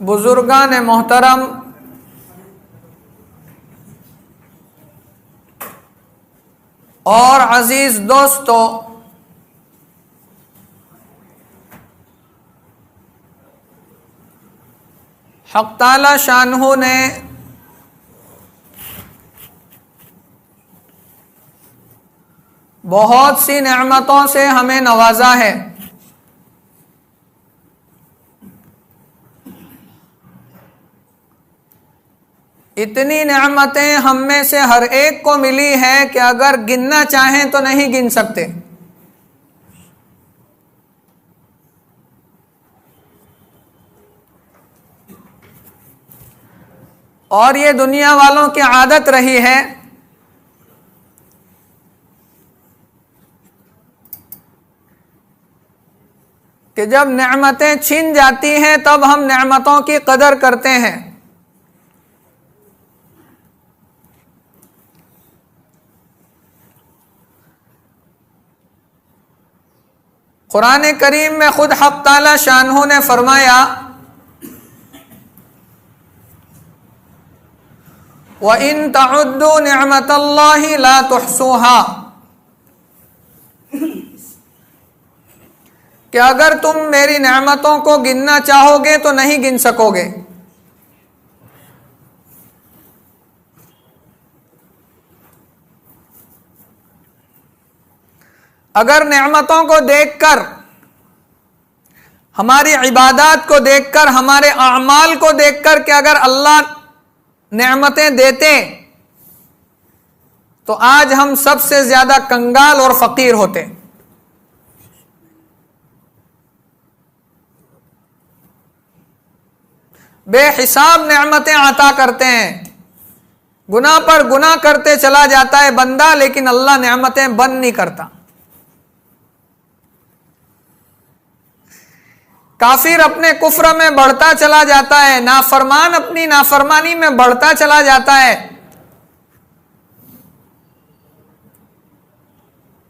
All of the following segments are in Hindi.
बुजुर्गान मोहतरम, और अजीज दोस्तों, हक़ ताला शानहू ने बहुत सी नेमतों से हमें नवाजा है। इतनी नेमतें हम में से हर एक को मिली है कि अगर गिनना चाहें तो नहीं गिन सकते। और ये दुनिया वालों की आदत रही है कि जब नेमतें छीन जाती हैं तब हम नेमतों की कदर करते हैं। कुरान करीम में खुद हक़ ताला शानहू ने फरमाया, व इन तउद्दू निअमतल्लाहि ला तुहसूहा, कि अगर तुम मेरी नेमतों को गिनना चाहोगे तो नहीं गिन सकोगे। अगर नेमतों को देखकर, हमारी इबादत को देखकर, हमारे अमाल को देखकर कि अगर अल्लाह नेमतें देते तो आज हम सबसे ज्यादा कंगाल और फकीर होते। बेहिसाब नेमतें अता करते हैं, गुनाह पर गुनाह करते चला जाता है बंदा, लेकिन अल्लाह नेमतें बंद नहीं करता। काफिर अपने कुफ्र में बढ़ता चला जाता है, नाफरमान अपनी नाफरमानी में बढ़ता चला जाता है,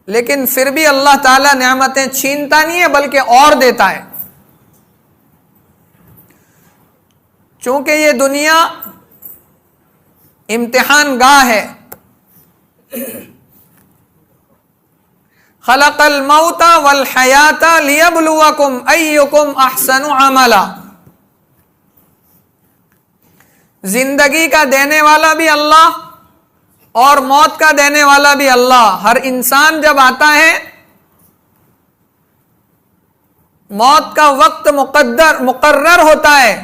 लेकिन फिर भी अल्लाह ताला नेमतें छीनता नहीं है बल्कि और देता है। चूंकि ये दुनिया इम्तिहान गाह है। खलक़ल मौता वल हयाता लियब्लुवकुम अय्युकुम अहसनु अमला। जिंदगी का देने वाला भी अल्लाह और मौत का देने वाला भी अल्लाह। हर इंसान जब आता है, मौत का वक्त मुकर्रर होता है।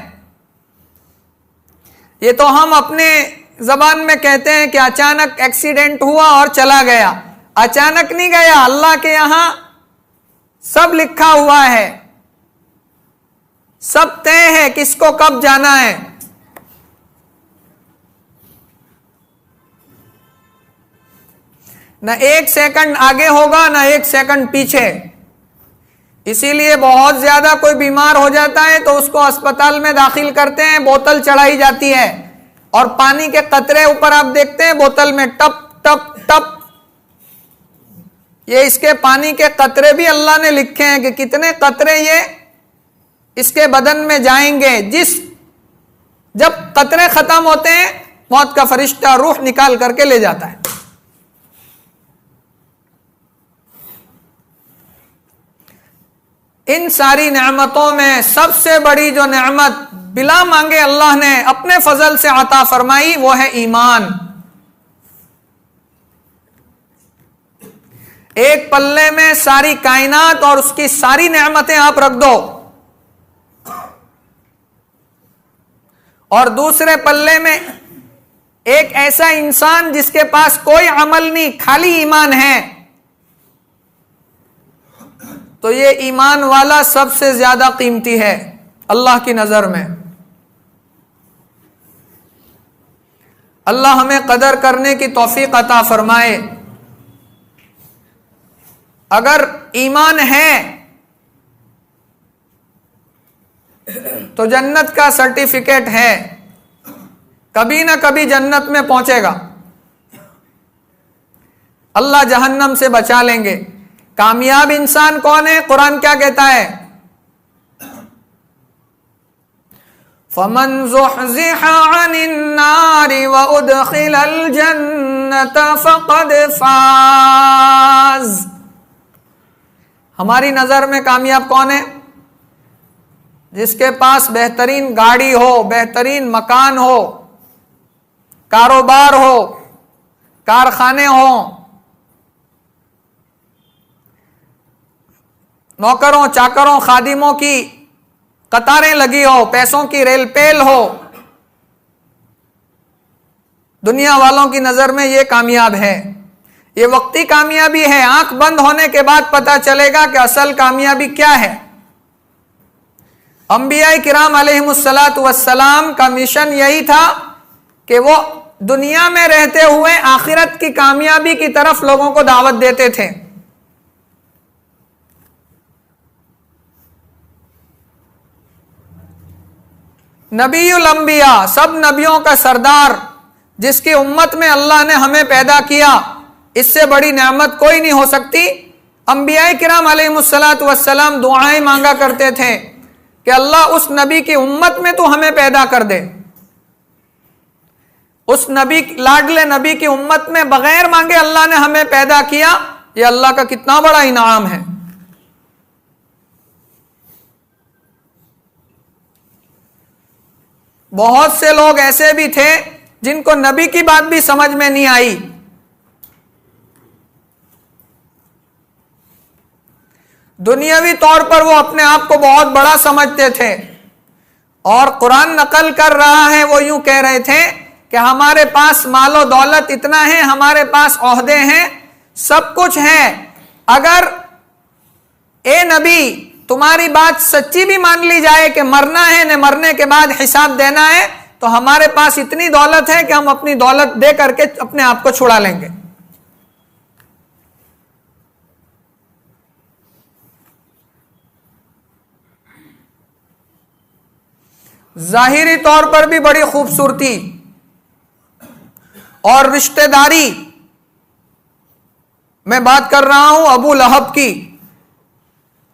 ये तो हम अपने जबान में कहते हैं कि अचानक एक्सीडेंट हुआ और चला गया। अचानक नहीं गया, अल्लाह के यहां सब लिखा हुआ है, सब तय है किसको कब जाना है। न एक सेकंड आगे होगा न एक सेकंड पीछे। इसीलिए बहुत ज्यादा कोई बीमार हो जाता है तो उसको अस्पताल में दाखिल करते हैं, बोतल चढ़ाई जाती है और पानी के कतरे ऊपर आप देखते हैं बोतल में टप टप टप। ये इसके पानी के कतरे भी अल्लाह ने लिखे हैं कि कितने कतरे ये इसके बदन में जाएंगे। जब कतरे खत्म होते हैं, मौत का फरिश्ता रूह निकाल करके ले जाता है। इन सारी नेमतों में सबसे बड़ी जो नेमत बिला मांगे अल्लाह ने अपने फजल से अता फरमाई वो है ईमान। एक पल्ले में सारी कायनात और उसकी सारी नेमतें आप रख दो और दूसरे पल्ले में एक ऐसा इंसान जिसके पास कोई अमल नहीं, खाली ईमान है, तो ये ईमान वाला सबसे ज्यादा कीमती है अल्लाह की नजर में। अल्लाह हमें कदर करने की तौफीक अता फरमाए। अगर ईमान है तो जन्नत का सर्टिफिकेट है, कभी ना कभी जन्नत में पहुंचेगा। अल्लाह जहन्नम से बचा लेंगे। कामयाब इंसान कौन है? कुरान क्या कहता है? फमन ज़ुहज़िहा अनिन नारि व उदखिलल जन्नत फ़क़द फ़ाज़। हमारी नजर में कामयाब कौन है? जिसके पास बेहतरीन गाड़ी हो, बेहतरीन मकान हो, कारोबार हो, कारखाने हो, नौकरों चाकरों खादिमों की कतारें लगी हो, पैसों की रेलपेल हो। दुनिया वालों की नजर में ये कामयाब है। ये वक्ती कामयाबी है, आंख बंद होने के बाद पता चलेगा कि असल कामयाबी क्या है। अंबिया किराम अलैहिमुस्सलातु वस्सलाम का मिशन यही था कि वो दुनिया में रहते हुए आखिरत की कामयाबी की तरफ लोगों को दावत देते थे। नबीउल अंबिया, सब नबियों का सरदार, जिसकी उम्मत में अल्लाह ने हमें पैदा किया, इससे बड़ी नेमत कोई नहीं हो सकती। अंबिया किराम अलैहिमुस्सलातु वस्सलाम दुआएं मांगा करते थे कि अल्लाह उस नबी की उम्मत में तो हमें पैदा कर दे। उस नबी, लाडले नबी की उम्मत में बगैर मांगे अल्लाह ने हमें पैदा किया। यह अल्लाह का कितना बड़ा इनाम है। बहुत से लोग ऐसे भी थे जिनको नबी की बात भी समझ में नहीं आई। दुनियावी तौर पर वो अपने आप को बहुत बड़ा समझते थे और कुरान नकल कर रहा है, वो यूं कह रहे थे कि हमारे पास मालो दौलत इतना है, हमारे पास ओहदे हैं, सब कुछ है, अगर ए नबी तुम्हारी बात सच्ची भी मान ली जाए कि मरना है न मरने के बाद हिसाब देना है, तो हमारे पास इतनी दौलत है कि हम अपनी दौलत दे करके अपने आप को छुड़ा लेंगे। जाहिरी तौर पर भी बड़ी खूबसूरती और रिश्तेदारी, मैं बात कर रहा हूं अबू लहब की।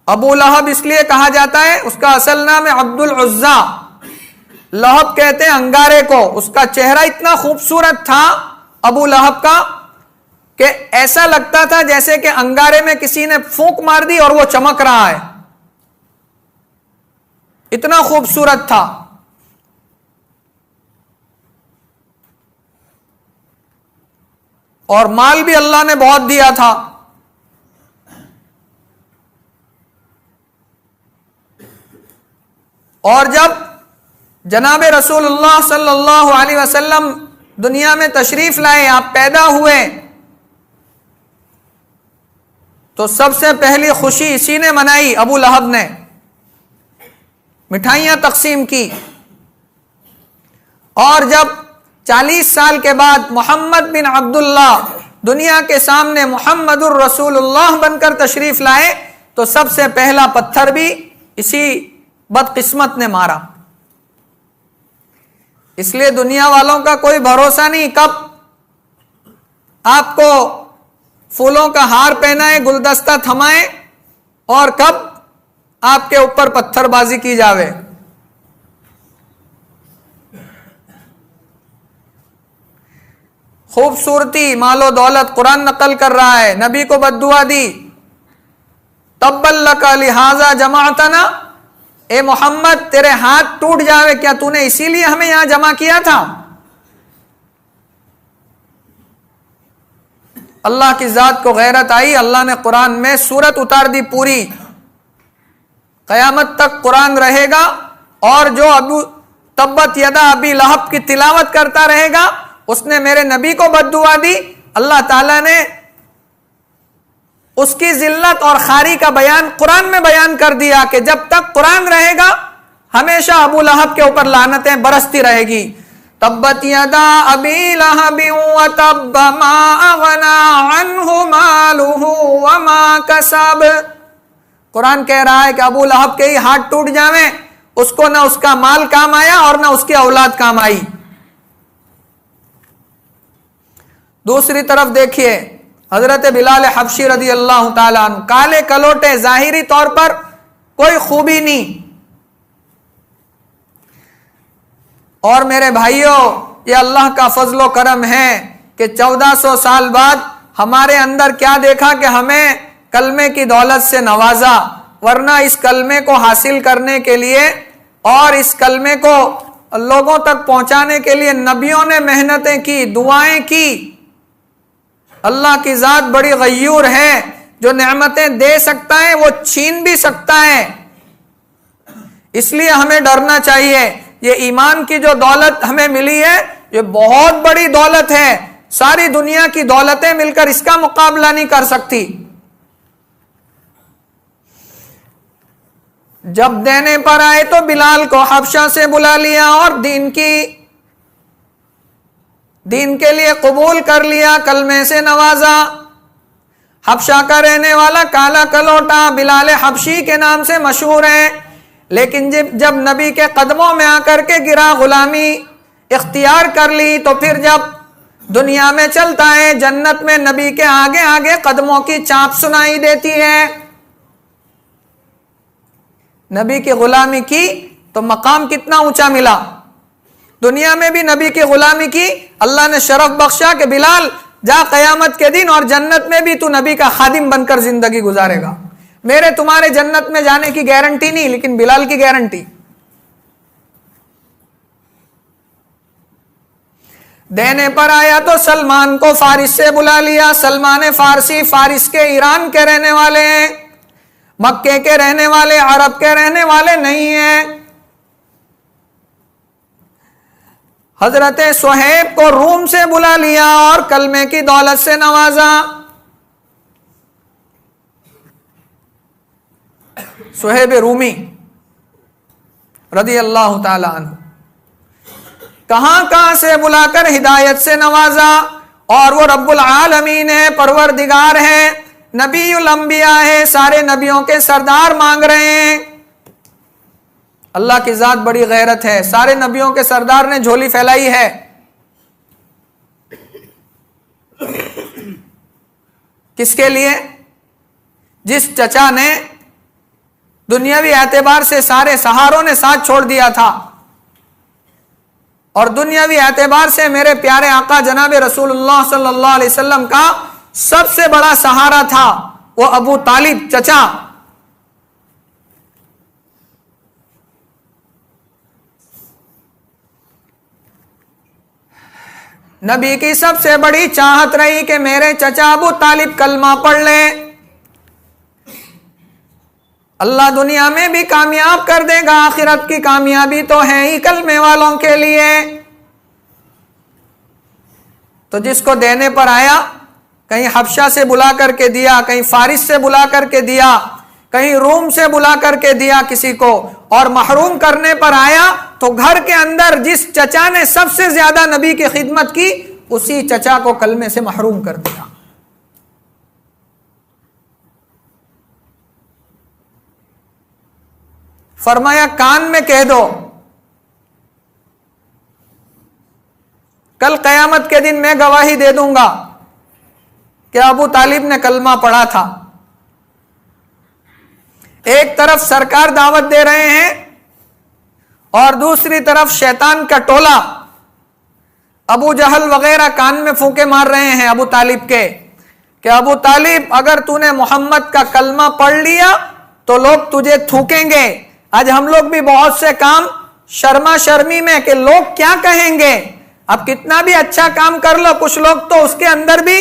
अबू लहब इसलिए कहा जाता है, उसका असल नाम है अब्दुल उज्जा। लहब कहते हैं अंगारे को। उसका चेहरा इतना खूबसूरत था अबू लहब का कि ऐसा लगता था जैसे कि अंगारे में किसी ने फूंक मार दी और वो चमक रहा है, इतना खूबसूरत था। और माल भी अल्लाह ने बहुत दिया था। और जब जनाब रसूलुल्लाह सल्लल्लाहु अलैहि वसल्लम दुनिया में तशरीफ लाए, आप पैदा हुए, तो सबसे पहली खुशी इसी ने मनाई, अबू लहब ने मिठाइयां तकसीम की। और जब 40 साल के बाद मोहम्मद बिन अब्दुल्ला दुनिया के सामने मुहम्मदुर रसूलुल्लाह बनकर तशरीफ लाए, तो सबसे पहला पत्थर भी इसी बदकिस्मत ने मारा। इसलिए दुनिया वालों का कोई भरोसा नहीं, कब आपको फूलों का हार पहनाए, गुलदस्ता थमाए, और कब आपके ऊपर पत्थरबाजी की जावे। खूबसूरती, मालो दौलत, कुरान नकल कर रहा है, नबी को बद्दुआ दी, तब्बल्लका लिहाजा जमाअतना, ए मोहम्मद तेरे हाथ टूट जावे, क्या तूने इसीलिए हमें यहां जमा किया था? अल्लाह की जात को गैरत आई, अल्लाह ने कुरान में सूरत उतार दी पूरी। कयामत तक कुरान रहेगा, और जो अबू तब्बत यदा अबी लहब की तिलावत करता रहेगा, उसने मेरे नबी को बद्दुआ दी। अल्लाह ताला ने उसकी जिल्लत और खारी का बयान कुरान में बयान कर दिया कि जब तक कुरान रहेगा हमेशा अबू लहब के ऊपर लानतें बरसती रहेगी। तब्बत यदा अबी लहबि व तब्ब मा अगना अन्हु मालुहु व मा कसब। कुरान कह रहा है कि अबू लहब के ही हाथ टूट जावे, उसको ना उसका माल काम आया और ना उसकी औलाद काम आई। दूसरी तरफ देखिए हजरत बिलाल हबशी रदी अल्लाह ताला अन्हु, काले कलोटे, जाहिरी तौर पर कोई खूबी नहीं। और मेरे भाइयों, ये अल्लाह का फजलो करम है कि 1400 साल बाद हमारे अंदर क्या देखा कि हमें कलमे की दौलत से नवाजा। वरना इस कलमे को हासिल करने के लिए और इस कलमे को लोगों तक पहुंचाने के लिए नबियों ने मेहनतें की, दुआएं की। अल्लाह की जात बड़ी गयूर है, जो नेमतें दे सकता है वो छीन भी सकता है। इसलिए हमें डरना चाहिए। ये ईमान की जो दौलत हमें मिली है, ये बहुत बड़ी दौलत है। सारी दुनिया की दौलतें मिलकर इसका मुकाबला नहीं कर सकती। जब देने पर आए तो बिलाल को हबशा से बुला लिया और दीन के लिए कबूल कर लिया, कलमे से नवाजा। हबशा का रहने वाला काला कलोटा बिलाल हबशी के नाम से मशहूर है। लेकिन जब नबी के कदमों में आकर के गिरा, गुलामी इख्तियार कर ली, तो फिर जब दुनिया में चलता है, जन्नत में नबी के आगे आगे कदमों की चाप सुनाई देती है। नबी की गुलामी की तो मकाम कितना ऊंचा मिला। दुनिया में भी नबी की गुलामी की, अल्लाह ने शरफ बख्शा कि बिलाल जा कयामत के दिन और जन्नत में भी तू नबी का खादिम बनकर जिंदगी गुजारेगा। मेरे तुम्हारे जन्नत में जाने की गारंटी नहीं, लेकिन बिलाल की गारंटी। देने पर आया तो सलमान को फारिस से बुला लिया। सलमान फारसी फारिस के ईरान के रहने वाले हैं, मक्के के रहने वाले, अरब के रहने वाले नहीं हैं। हजरत सुहैब को रूम से बुला लिया और कलमे की दौलत से नवाजा। सुहैब रूमी रदी अल्लाह ताला अन्हु कहां कहां से बुलाकर हिदायत से नवाजा। और वो रब्बुल आलमीन है, परवरदिगार है, नबीउल अंबिया है, सारे नबियों के सरदार मांग रहे हैं। अल्लाह की जात बड़ी गैरत है, सारे नबियों के सरदार ने झोली फैलाई है। किसके लिए? जिस चचा ने दुनियावी एतबार से सारे सहारों ने साथ छोड़ दिया था और दुनियावी एतबार से मेरे प्यारे आका जनाब रसूलुल्लाह सल्लल्लाहु अलैहि वसल्लम का सबसे बड़ा सहारा था वो अबू तालिब चचा। नबी की सबसे बड़ी चाहत रही कि मेरे चचा अबू तालिब कलमा पढ़ ले, अल्लाह दुनिया में भी कामयाब कर देगा, आखिरत की कामयाबी तो है ही कलमे वालों के लिए। तो जिसको देने पर आया, कहीं हबशा से बुला करके दिया, कहीं फारिस से बुला करके दिया, कहीं रोम से बुला करके दिया किसी को, और महरूम करने पर आया तो घर के अंदर जिस चचा ने सबसे ज्यादा नबी की खिदमत की उसी चचा को कलमे से महरूम कर दिया। फरमाया कान में कह दो, कल कयामत के दिन मैं गवाही दे दूंगा कि अबू तालिब ने कलमा पढ़ा था। एक तरफ सरकार दावत दे रहे हैं और दूसरी तरफ शैतान का टोला अबू जहल वगैरह कान में फूंके मार रहे हैं अबू तालिब के कि अबू तालिब अगर तूने मोहम्मद का कलमा पढ़ लिया तो लोग तुझे थूकेंगे। आज हम लोग भी बहुत से काम शर्मा शर्मी में कि लोग क्या कहेंगे, अब कितना भी अच्छा काम कर लो कुछ लोग तो उसके अंदर भी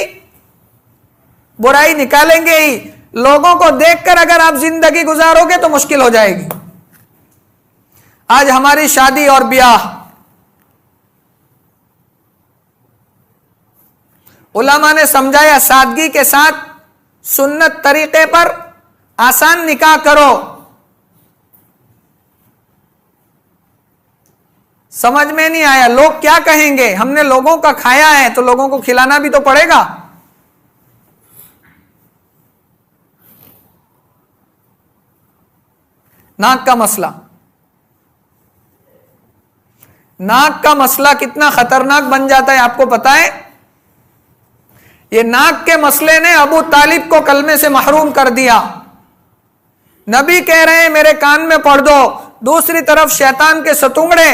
बुराई निकालेंगे ही। लोगों को देखकर अगर आप जिंदगी गुजारोगे तो मुश्किल हो जाएगी। आज हमारी शादी और ब्याह उलमा ने समझाया सादगी के साथ सुन्नत तरीके पर आसान निकाह करो। समझ में नहीं आया लोग क्या कहेंगे, हमने लोगों का खाया है तो लोगों को खिलाना भी तो पड़ेगा। नाक का मसला, नाक का मसला कितना खतरनाक बन जाता है आपको पता है। ये नाक के मसले ने अबू तालिब को कलमे से महरूम कर दिया। नबी कह रहे हैं मेरे कान में पढ़ दो, दूसरी तरफ शैतान के सतुंगड़े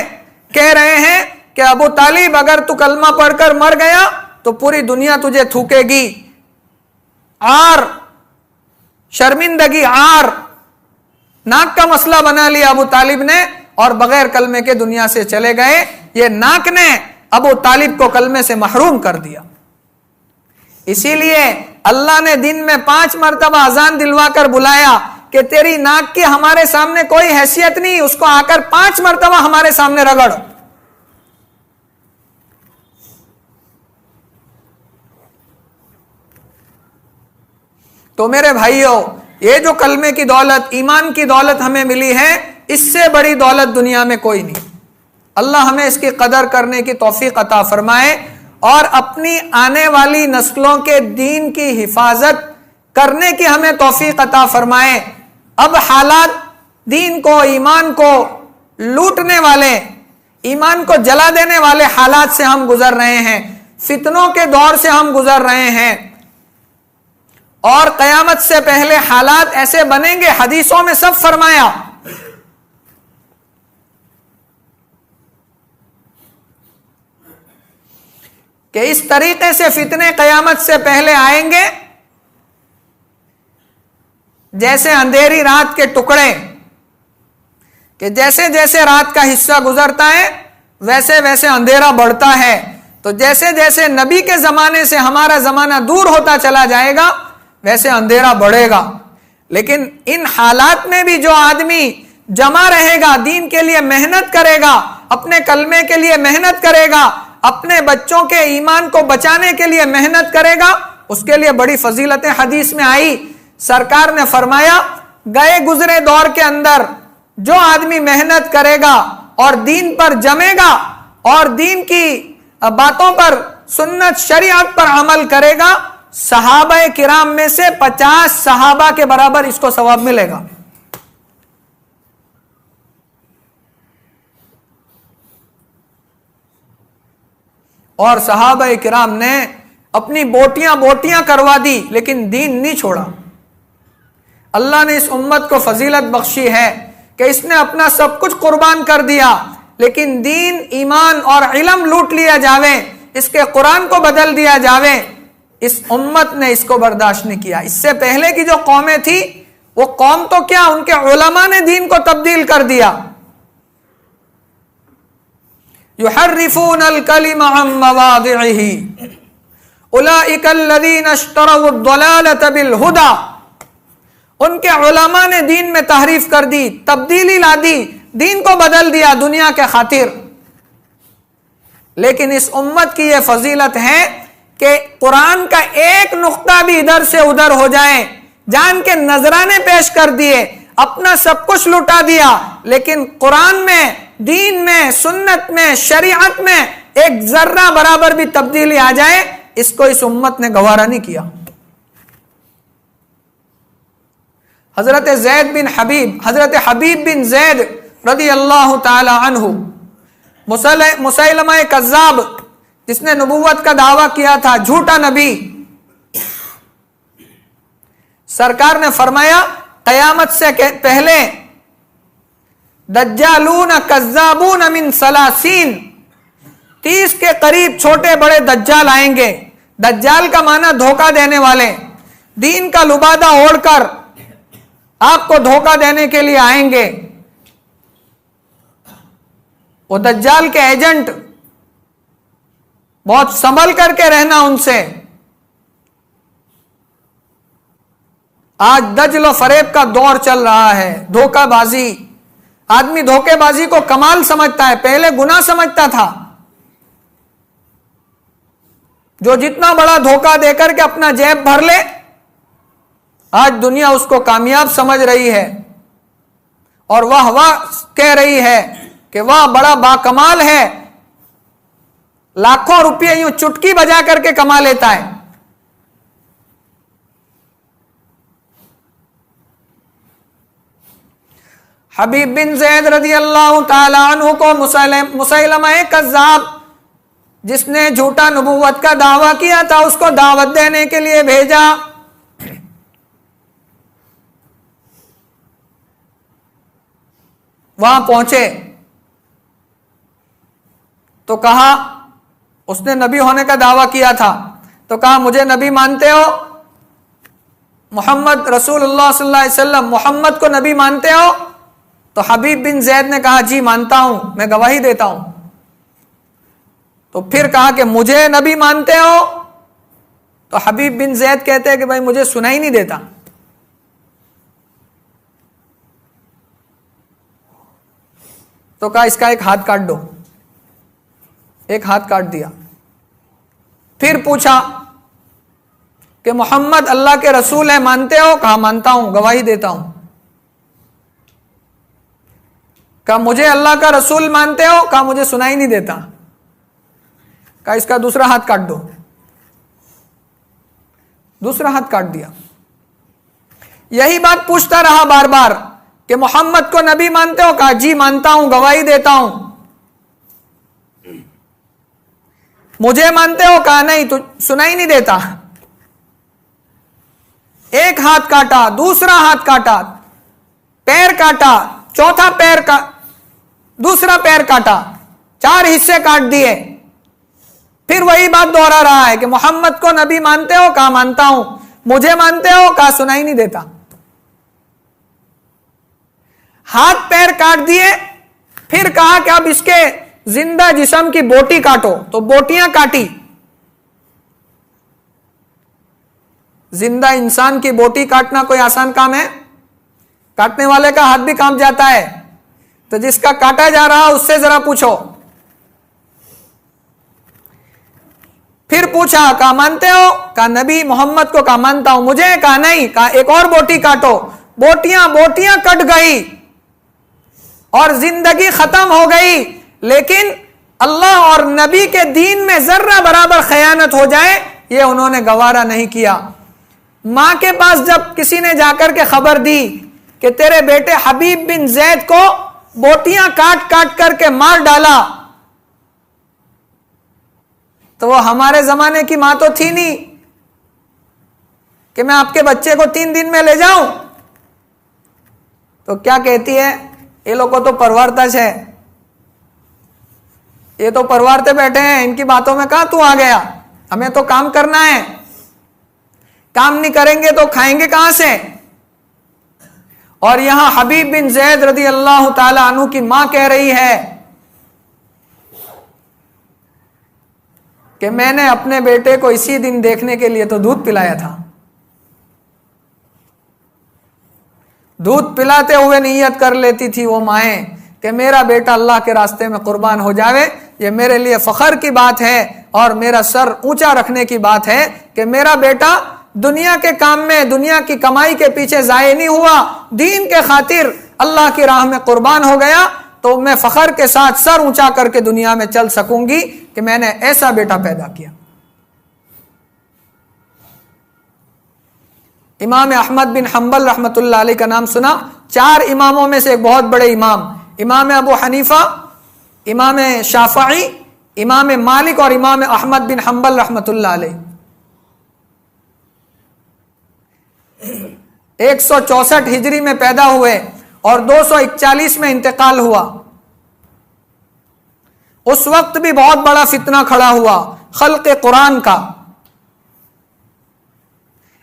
कह रहे हैं कि अबू तालिब अगर तू कलमा पढ़कर मर गया तो पूरी दुनिया तुझे थूकेगी, आर शर्मिंदगी आर। नाक का मसला बना लिया अबू तालिब ने और बगैर कलमे के दुनिया से चले गए। ये नाक ने अबू तालिब को कलमे से महरूम कर दिया। इसीलिए अल्लाह ने दिन में 5 मरतबा अजान दिलवा कर बुलाया कि तेरी नाक की हमारे सामने कोई हैसियत नहीं, उसको आकर 5 मरतबा हमारे सामने रगड़। तो मेरे भाइयों, ये जो कलमे की दौलत, ईमान की दौलत हमें मिली है, इससे बड़ी दौलत दुनिया में कोई नहीं। अल्लाह हमें इसकी कदर करने की तौफीक अता फरमाए और अपनी आने वाली नस्लों के दीन की हिफाजत करने की हमें तौफीक अता फरमाए। अब हालात दीन को, ईमान को लूटने वाले, ईमान को जला देने वाले हालात से हम गुजर रहे हैं, फितनों के दौर से हम गुजर रहे हैं और कयामत से पहले हालात ऐसे बनेंगे, हदीसों में सब फरमाया। कि इस तरीके से फितने कयामत से पहले आएंगे जैसे अंधेरी रात के टुकड़े, कि जैसे जैसे रात का हिस्सा गुजरता है वैसे वैसे अंधेरा बढ़ता है। तो जैसे जैसे नबी के जमाने से हमारा जमाना दूर होता चला जाएगा वैसे अंधेरा बढ़ेगा। लेकिन इन हालात में भी जो आदमी जमा रहेगा, दीन के लिए मेहनत करेगा, अपने कलमे के लिए मेहनत करेगा, अपने बच्चों के ईमान को बचाने के लिए मेहनत करेगा, उसके लिए बड़ी फजीलतें हदीस में आई। सरकार ने फरमाया, गए गुजरे दौर के अंदर जो आदमी मेहनत करेगा और दीन पर जमेगा और दीन की बातों पर, सुन्नत शरीयत पर अमल करेगा, सहाबा किराम में से 50 सहाबा के बराबर इसको सवाब मिलेगा। और सहाबा किराम ने अपनी बोटियां करवा दी, लेकिन दीन नहीं छोड़ा। अल्लाह ने इस उम्मत को फजीलत बख्शी है कि इसने अपना सब कुछ कुर्बान कर दिया, लेकिन दीन, ईमान और इल्म लूट लिया जावे, इसके कुरान को बदल दिया जावे, इस उम्मत ने इसको बर्दाश्त नहीं किया। इससे पहले की जो कौमें थी, वो कौम तो क्या, उनके उलमा ने दीन को तब्दील कर दिया। युहर्रिफून अल कलिमा अम मवादिही उलाइका अल्लज़ीना इश्तरऊ अद-दलालत बिल हुदा। उनके उलमा ने दीन में तहरीफ कर दी, तब्दीली ला दी, दीन को बदल दिया दुनिया के खातिर। लेकिन इस उम्मत की यह फजीलत है कि कुरान का एक नुक्ता भी इधर से उधर हो जाए, जान के नजराने पेश कर दिए, अपना सब कुछ लुटा दिया, लेकिन कुरान में, दीन में, सुन्नत में, शरीयत में एक जर्रा बराबर भी तब्दीली आ जाए, इसको इस उम्मत ने गवारा नहीं किया। हजरत हबीब बिन जैद रदी अल्लाह ताला अन्हु, मुसैलमा कज़्ज़ाब, जिसने नबूवत का दावा किया था, झूठा नबी, सरकार ने फरमाया कयामत से पहले दज्जालून कज़्ज़ाबून मिन सलासीन, 30 के करीब छोटे बड़े दज्जाल आएंगे। दज्जाल का माना धोखा देने वाले, दीन का लुबादा ओढ़कर आपको धोखा देने के लिए आएंगे। वो दज्जाल के एजेंट, बहुत संभल करके रहना उनसे। आज दजल और फरेब का दौर चल रहा है, धोखाबाजी। आदमी धोखेबाजी को कमाल समझता है, पहले गुनाह समझता था। जो जितना बड़ा धोखा देकर के अपना जेब भर ले, आज दुनिया उसको कामयाब समझ रही है और वाह वाह कह रही है कि वाह बड़ा बाकमाल है, लाखों रुपये यूं चुटकी बजा करके कमा लेता है। हबीब बिन ज़ैद रज़ी अल्लाह ताला अन्हु को मुसैलमा कज़्ज़ाब, जिसने झूठा नबूवत का दावा किया था, उसको दावत देने के लिए भेजा। वहां पहुंचे तो कहा, उसने नबी होने का दावा किया था, तो कहा मुझे नबी मानते हो? मोहम्मद रसूलुल्लाह सल्लल्लाहु अलैहि वसल्लम, मोहम्मद को नबी मानते हो? तो हबीब बिन ज़ैद ने कहा जी मानता हूं, मैं गवाही देता हूं। तो फिर कहा कि मुझे नबी मानते हो? तो हबीब बिन ज़ैद कहते हैं कि भाई मुझे सुनाई नहीं देता। तो कहा इसका एक हाथ काट दो, एक हाथ काट दिया। फिर पूछा कि मोहम्मद अल्लाह के रसूल है, मानते हो? कहा मानता हूं, गवाही देता हूं। कहा मुझे अल्लाह का रसूल मानते हो? कहा मुझे सुनाई नहीं देता। कहा इसका दूसरा हाथ काट दो, दूसरा हाथ काट दिया। यही बात पूछता रहा बार बार कि मोहम्मद को नबी मानते हो? कहा जी मानता हूं, गवाही देता हूं। मुझे मानते हो? कहा नहीं, तो सुनाई नहीं देता। एक हाथ काटा, दूसरा हाथ काटा, पैर काटा, चौथा पैर का दूसरा पैर काटा, 4 हिस्से काट दिए। फिर वही बात दोहरा रहा है कि मोहम्मद को नबी मानते हो? कहा मानता हूं। मुझे मानते हो? कहा सुनाई नहीं देता। हाथ पैर काट दिए। फिर कहा कि अब इसके जिंदा जिस्म की बोटी काटो, तो बोटियां काटी। जिंदा इंसान की बोटी काटना कोई आसान काम है? काटने वाले का हाथ भी कांप जाता है। तो जिसका काटा जा रहा उससे जरा पूछो। फिर पूछा, कहा मानते हो? कहा नबी मोहम्मद को। कहा मानता हूं। मुझे? कहा नहीं। कहा एक और बोटी काटो। बोटियां बोटियां कट गई और जिंदगी खत्म हो गई, लेकिन अल्लाह और नबी के दीन में जर्रा बराबर खयानत हो जाए ये उन्होंने गवारा नहीं किया। मां के पास जब किसी ने जाकर के खबर दी कि तेरे बेटे हबीब बिन जैद को बोटियां काट काट करके मार डाला, तो वो हमारे जमाने की मां तो थी नहीं कि मैं आपके बच्चे को 3 दिन में ले जाऊं। तो क्या कहती है, ये लोग को तो परवारता है, ये तो परवारते बैठे हैं, इनकी बातों में कहां तू आ गया? हमें तो काम करना है, काम नहीं करेंगे तो खाएंगे कहां से? और यहां हबीब बिन जैद रदी अल्लाह ताला अन्हु की मां कह रही है कि मैंने अपने बेटे को इसी दिन देखने के लिए तो दूध पिलाया था। दूध पिलाते हुए नियत कर लेती थी वो माएं कि मेरा बेटा अल्लाह के रास्ते में कुर्बान हो जावे, ये मेरे लिए फख्र की बात है और मेरा सर ऊंचा रखने की बात है कि मेरा बेटा दुनिया के काम में, दुनिया की कमाई के पीछे जाये नहीं हुआ, दीन के खातिर अल्लाह की राह में कुर्बान हो गया, तो मैं फख्र के साथ सर ऊंचा करके दुनिया में चल सकूंगी कि मैंने ऐसा बेटा पैदा किया। इमाम अहमद बिन हम्बल रहमतुल्लाह अलैह का नाम सुना? 4 इमामों में से एक बहुत बड़े इमाम, इमाम अबू हनीफा, इमाम शाफई, इमाम मालिक और इमाम अहमद बिन हम्बल रहमतुल्लाह अलैह। 164 हिजरी में पैदा हुए और 241 में इंतकाल हुआ। उस वक्त भी बहुत बड़ा फितना खड़ा हुआ खल्क़े कुरान का।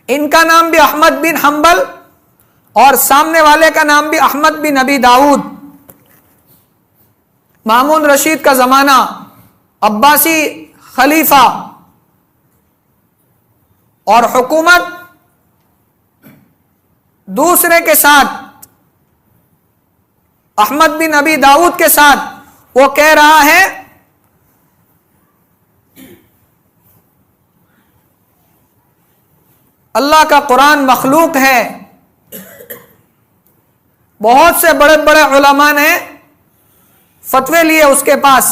इनका नाम भी अहमद बिन हम्बल और सामने वाले का नाम भी अहमद बिन अबी दाऊद। मामून रशीद का जमाना, अब्बासी खलीफा और हुकूमत दूसरे के साथ, अहमद बिन अबी दाऊद के साथ, वो कह रहा है अल्लाह का कुरान मखलूक है। बहुत से बड़े बड़े उलमा ने फतवे लिए उसके पास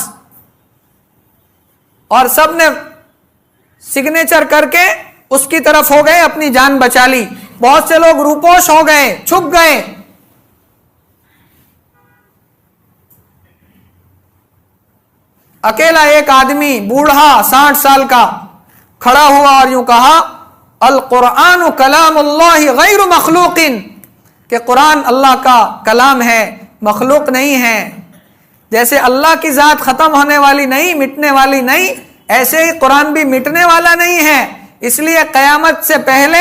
और सब ने सिग्नेचर करके उसकी तरफ हो गए, अपनी जान बचा ली। बहुत से लोग रूपोश हो गए, छुप गए। अकेला एक आदमी बूढ़ा 60 साल का खड़ा हुआ और यूं कहा, अल कुरान कलामुल्लाहि गैरु मखलूकिन, कि कुरान अल्लाह का कलाम है, मखलूक नहीं है। जैसे अल्लाह की जात खत्म होने वाली नहीं, मिटने वाली नहीं, ऐसे ही कुरान भी मिटने वाला नहीं है। इसलिए कयामत से पहले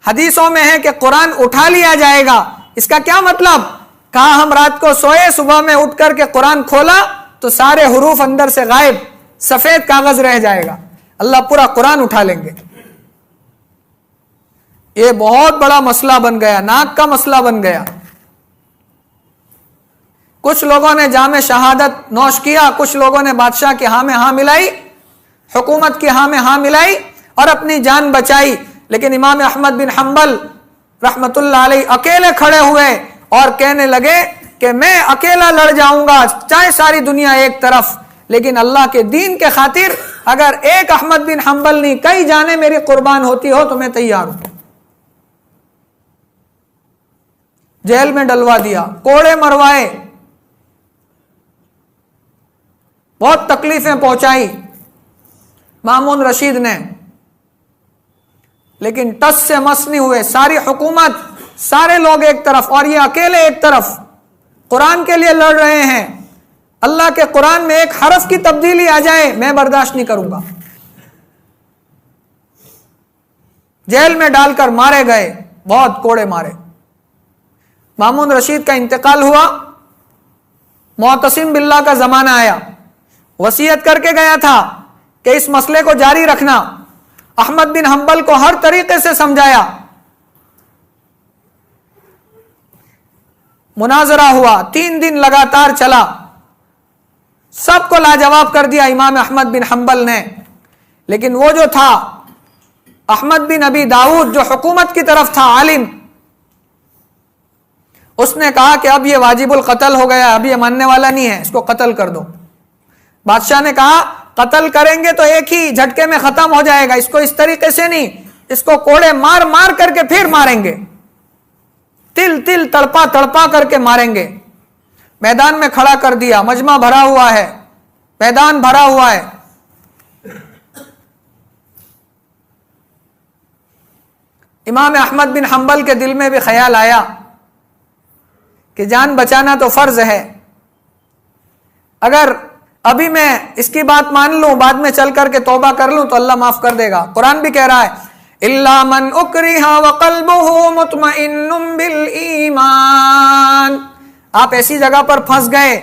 हदीसों में है कि कुरान उठा लिया जाएगा। इसका क्या मतलब? कहा हम रात को सोए, सुबह में उठ करके कुरान खोला तो सारे हुरूफ अंदर से गायब, सफेद कागज रह जाएगा, अल्लाह पूरा कुरान उठा लेंगे। ये बहुत बड़ा मसला बन गया, नाक का मसला बन गया। कुछ लोगों ने जामे शहादत नौश किया, कुछ लोगों ने बादशाह की हाँ में हाँ मिलाई, हुकूमत की हाँ में हाँ मिलाई और अपनी जान बचाई। लेकिन इमाम अहमद बिन हम्बल रहमतुल्लाह अलैह अकेले खड़े हुए और कहने लगे कि मैं अकेला लड़ जाऊंगा, चाहे सारी दुनिया एक तरफ, लेकिन अल्लाह के दीन के खातिर अगर एक अहमद बिन हम्बल नहीं कई जाने मेरी कुर्बान होती हो तो मैं तैयार हूं। जेल में डलवा दिया, कोड़े मरवाए, बहुत तकलीफें पहुंचाई मामून रशीद ने, लेकिन टस से मस नहीं हुए। सारी हुकूमत, सारे लोग एक तरफ और ये अकेले एक तरफ कुरान के लिए लड़ रहे हैं। अल्लाह के कुरान में एक हरफ की तब्दीली आ जाए मैं बर्दाश्त नहीं करूंगा। जेल में डालकर मारे गए, बहुत कोड़े मारे। मामून रशीद का इंतकाल हुआ, मुअतसिम बिल्लाह का जमाना आया। वसीयत करके गया था कि इस मसले को जारी रखना। अहमद बिन हम्बल को हर तरीके से समझाया, मुनाजरा हुआ, 3 दिन लगातार चला, सबको लाजवाब कर दिया इमाम अहमद बिन हंबल ने। लेकिन वो जो था अहमद बिन अबी दाऊद, जो हुकूमत की तरफ था आलिम, उसने कहा कि अब ये वाजिबुल कत्ल हो गया, अब ये मानने वाला नहीं है, इसको कत्ल कर दो। बादशाह ने कहा कत्ल करेंगे तो एक ही झटके में खत्म हो जाएगा, इसको इस तरीके से नहीं, इसको कोड़े मार मार करके फिर मारेंगे, तिल तिल तड़पा तड़पा करके मारेंगे। मैदान में खड़ा कर दिया, मजमा भरा हुआ है, मैदान भरा हुआ है। इमाम अहमद बिन हंबल के दिल में भी ख्याल आया कि जान बचाना तो फर्ज है, अगर अभी मैं इसकी बात मान लूं, बाद में चल करके तौबा कर लूं तो अल्लाह माफ कर देगा। कुरान भी कह रहा है इल्ला मन उकरिहा व क़ल्बुहु मुतमइन्नुम बिल ईमान। आप ऐसी जगह पर फंस गए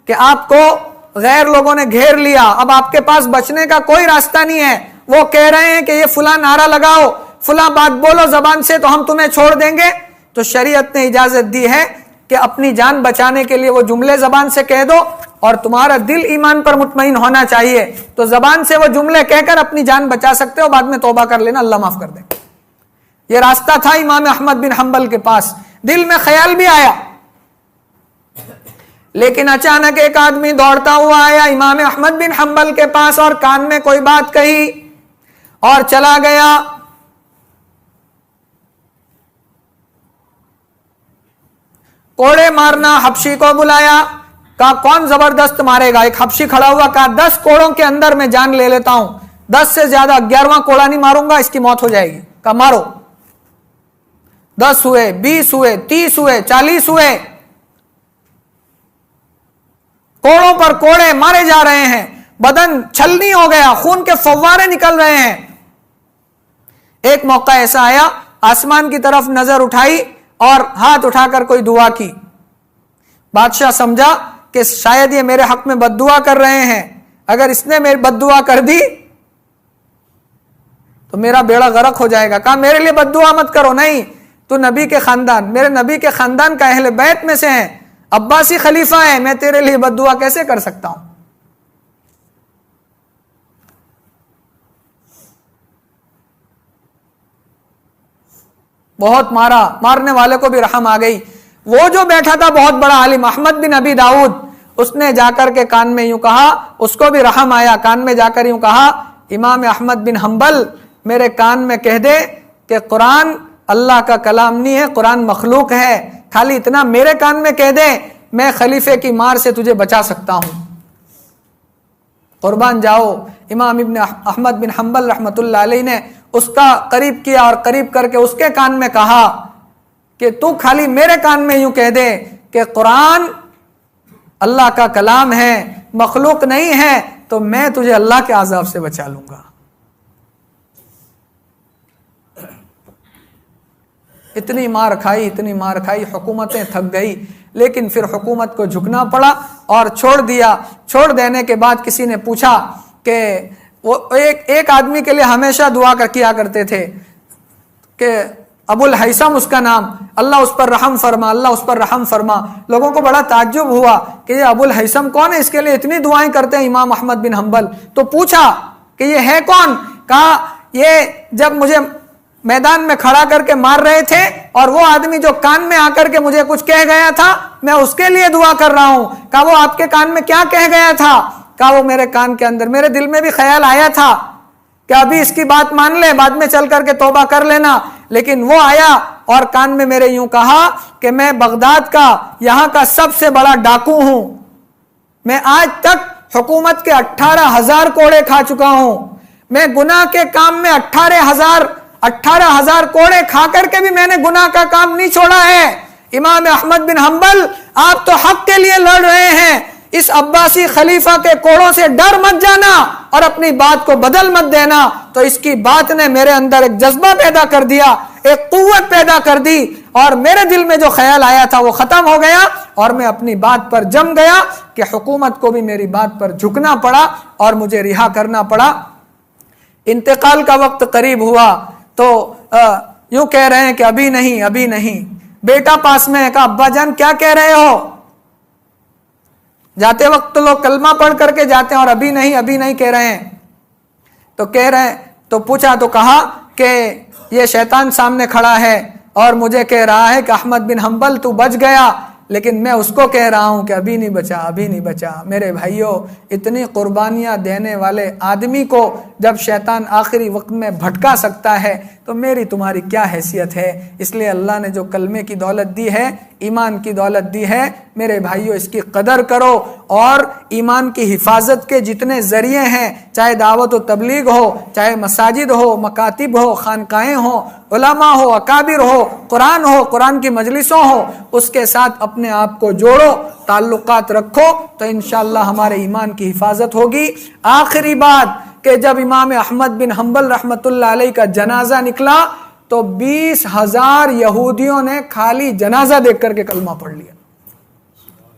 कि आपको गैर लोगों ने घेर लिया, अब आपके पास बचने का कोई रास्ता नहीं है। वो कह रहे हैं कि ये फुला नारा लगाओ, फुला बात बोलो जबान से तो हम तुम्हें छोड़ देंगे। तो शरीयत ने इजाजत दी है कि अपनी जान बचाने के लिए वो जुमले जबान से कह दो, और तुम्हारा दिल ईमान पर मुतमईन होना चाहिए, तो जबान से वो जुमले कहकर अपनी जान बचा सकते हो, बाद में तौबा कर लेना, अल्लाह माफ कर दे। ये रास्ता था इमाम अहमद बिन हंबल के पास। दिल में ख्याल भी आया, लेकिन अचानक एक आदमी दौड़ता हुआ आया इमाम अहमद बिन हंबल के पास और कान में कोई बात कही और चला गया। कोड़े मारना, हबशी को बुलाया, कहा कौन जबरदस्त मारेगा। एक हबशी खड़ा हुआ, कहा 10 कोड़ों के अंदर मैं जान ले लेता हूं, 10 से ज्यादा 11वां कोड़ा नहीं मारूंगा, इसकी मौत हो जाएगी। कहा मारो। 10 हुए, 20 हुए, 30 हुए, 40 हुए, कोड़ों पर कोड़े मारे जा रहे हैं, बदन छलनी हो गया, खून के फव्वारे निकल रहे हैं। एक मौका ऐसा आया, आसमान की तरफ नजर उठाई और हाथ उठाकर कोई दुआ की। बादशाह समझा कि शायद ये मेरे हक में बद्दुआ कर रहे हैं, अगर इसने मेरी बद्दुआ कर दी तो मेरा बेड़ा गर्क हो जाएगा। कहा मेरे लिए बद्दुआ मत करो, नहीं, तू नबी के खानदान, मेरे नबी के खानदान का अहले बैत में से है, अब्बासी खलीफा है, मैं तेरे लिए बद्दुआ कैसे कर सकता हूं। बहुत मारा, मारने वाले को भी रहम आ गई। वो जो बैठा था बहुत बड़ा आलिम अहमद बिन अबी दाऊद, उसने जाकर के कान में यूं कहा, उसको भी रहम आया, कान में जाकर यूं कहा इमाम अहमद बिन हंबल मेरे कान में कह दे कि कुरान अल्लाह का कलाम नहीं है, कुरान मखलूक है, खाली इतना मेरे कान में कह दे, मैं खलीफे की मार से तुझे बचा सकता हूं। कुर्बान जाओ। इमाम इब्न अहमद बिन हंबल रहमतुल्लाह अलैह ने उसका करीब किया और करीब करके उसके कान में कहा कि तू खाली मेरे कान में यूं कह दे कि कुरान अल्लाह का कलाम है, मखलूक नहीं है, तो मैं तुझे अल्लाह के अज़ाब से बचा लूंगा। इतनी मार खाई, इतनी मार खाई, हुकूमतें थक गई, लेकिन फिर हुकूमत को झुकना पड़ा और छोड़ दिया। छोड़ देने के बाद किसी ने पूछा कि वो एक आदमी के लिए हमेशा दुआ किया करते थे कि अबुल हैसम उसका नाम, अल्लाह उस पर रहम फरमा, अल्लाह उस पर रहम फरमा। लोगों को बड़ा ताज्जुब हुआ कि ये अबुल हैसम कौन है, इसके लिए इतनी दुआएं करते हैं इमाम अहमद बिन हंबल। तो पूछा कि ये है कौन। कहा ये जब मुझे मैदान में खड़ा करके मार रहे थे और वो आदमी जो कान में आकर के मुझे कुछ कह गया था, मैं उसके लिए दुआ कर रहा हूं। कहा वो आपके कान में क्या कह गया था। कहा वो मेरे कान के अंदर, मेरे दिल में भी ख्याल आया था कि अभी इसकी बात मान ले, बाद में चल करके तौबा कर लेना, लेकिन वो आया और कान में मेरे यूं कहा कि मैं बगदाद का, यहां का सबसे बड़ा डाकू हूं, मैं आज तक हुकूमत के 18,000 कोड़े खा चुका हूं, मैं गुनाह के काम में 18,000 कोड़े खा करके भी मैंने गुनाह का काम नहीं छोड़ा है। इमाम अहमद बिन हंबल, आप तो हक के लिए लड़ रहे हैं, इस अब्बासी खलीफा के कोड़ों से डर मत जाना और अपनी बात को बदल मत देना। तो इसकी बात ने मेरे अंदर एक जज्बा पैदा कर दिया, एक कुव्वत पैदा कर दी, और मेरे दिल में जो ख्याल आया था वो खत्म हो गया और मैं अपनी बात पर जम गया कि हुकूमत को भी मेरी बात पर झुकना पड़ा और मुझे रिहा करना पड़ा। इंतकाल का वक्त करीब हुआ तो यूं कह रहे हैं कि अभी नहीं, अभी नहीं, बेटा पास में है, कहा अब्बा जान क्या कह रहे हो? जाते वक्त तो लोग कलमा पढ़ करके जाते हैं और अभी नहीं कह रहे हैं। तो कह रहे हैं, तो पूछा तो कहा कि ये शैतान सामने खड़ा है और मुझे कह रहा है कि अहमद बिन हंबल तू बच गया, लेकिन मैं उसको कह रहा हूं कि अभी नहीं बचा। मेरे भाइयों, इतनी कुर्बानियां देने वाले आदमी को जब शैतान आखिरी वक्त में भटका सकता है तो मेरी तुम्हारी क्या हैसियत है। इसलिए अल्लाह ने जो कलमे की दौलत दी है, ईमान की दौलत दी है, मेरे भाइयों इसकी कदर करो और ईमान की हिफाजत के जितने जरिए हैं, चाहे दावत व तबलीग हो, चाहे मसाजिद हो, मकातिब हो, खानकाएं हो, उलमा हो, अकाबिर हो, कुरान की मजलिसों हो, उसके साथ अपने आप को जोड़ो, ताल्लुकात रखो, तो इंशाअल्लाह हमारे ईमान की हिफाजत होगी। आखिरी बात कि जब इमाम अहमद बिन हंबल रहमतुल्लाह अलैह का जनाजा निकला तो 20,000 यहूदियों ने खाली जनाजा देख करके कलमा पढ़ लिया।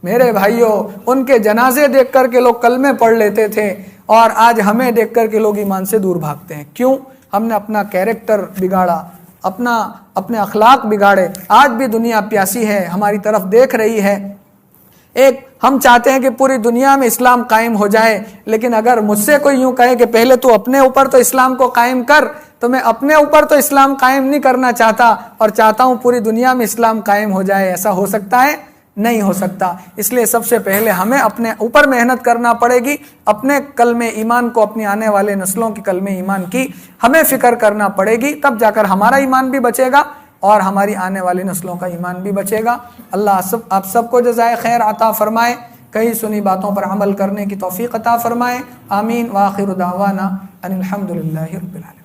मेरे भाइयों, उनके जनाजे देख करके लोग कलमे पढ़ लेते थे और आज हमें देख करके लोग ईमान से दूर भागते हैं। क्यों? हमने अपना कैरेक्टर बिगाड़ा, अपने अखलाक बिगाड़े। आज भी दुनिया प्यासी है, हमारी तरफ देख रही है। हम चाहते हैं कि पूरी दुनिया में इस्लाम कायम हो जाए, लेकिन अगर मुझसे कोई यूं कहे कि पहले तू अपने ऊपर तो इस्लाम को कायम कर, तो मैं अपने ऊपर तो इस्लाम कायम नहीं करना चाहता और चाहता हूं पूरी दुनिया में इस्लाम कायम हो जाए। ऐसा हो सकता है? नहीं हो सकता। इसलिए सबसे पहले हमें अपने ऊपर मेहनत करना पड़ेगी, अपने कलमे ईमान को, अपनी आने वाले नस्लों की कलमे ईमान की हमें फिक्र करना पड़ेगी, तब जाकर हमारा ईमान भी बचेगा और हमारी आने वाली नस्लों का ईमान भी बचेगा। अल्लाह आप सबको जज़ाए खैर अता फरमाए, कई सुनी बातों पर अमल करने की तौफीक अता फरमाए। आमीन। व आखिरु दावाना अनिल हम्दुलिल्लाहि रब्बिल आलमीन।